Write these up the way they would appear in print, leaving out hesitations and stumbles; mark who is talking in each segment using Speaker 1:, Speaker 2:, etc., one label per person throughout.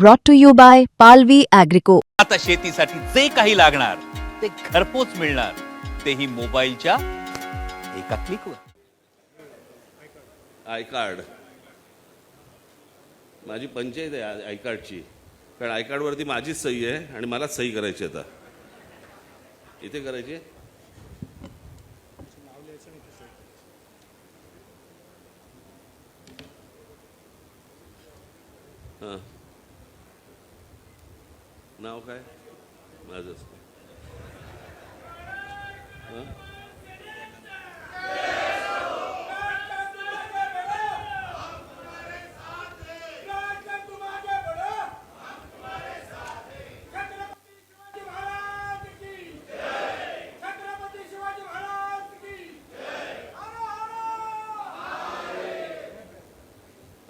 Speaker 1: brought to you by Palvi Agrico.
Speaker 2: आता शेतीसाठी जे काही लागणार ते घरपोच मिळणार, तेही मोबाईलच्या एका क्लिकवर.
Speaker 3: आय कार्ड माझी पंचायत आहे आय कार्डची, कारण आय कार्डवरती माझीच सही आहे आणि मलाच सही करायची. आता इथे करायची हां. नाव काय माझंच. हां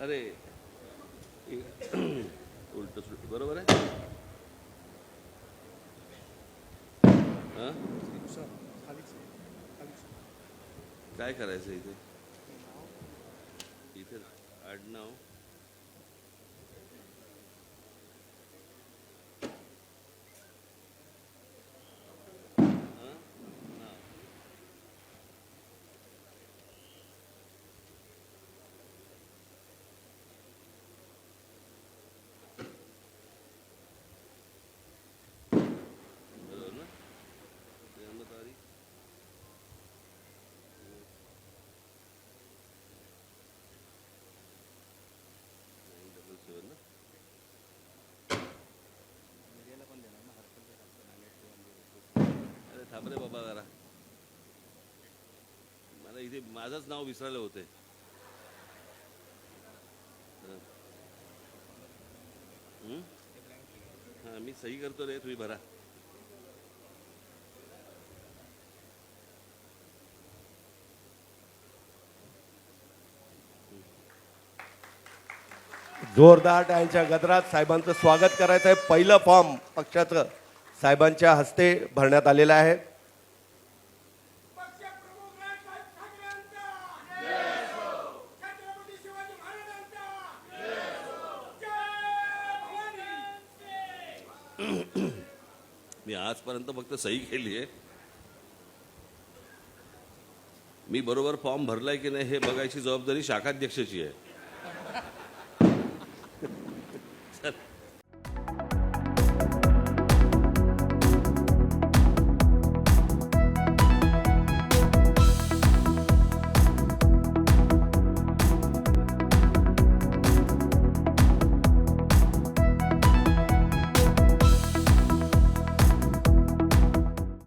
Speaker 3: अरे उलट सुलट बरोबर आहे. हां काय करायचं इथे? इथे आडनाव थांब रे बाबा जरा, मला इथे माझंच नाव विसरायला होते. हां मी सही करतो रे, तुम्ही भरा.
Speaker 4: जोरदार टाळ्यांच्या गजरात साहेबांचं स्वागत करायचं आहे. पहिलं फॉर्म पक्षाचं साहेबांच्या हस्ते भरण्यात आलेलं आहे.
Speaker 3: मी आजपर्यंत फक्त सही केली आहे. मी बरोबर फॉर्म भरलाय की नाही हे बघायची जबाबदारी शाखाध्यक्षाची आहे.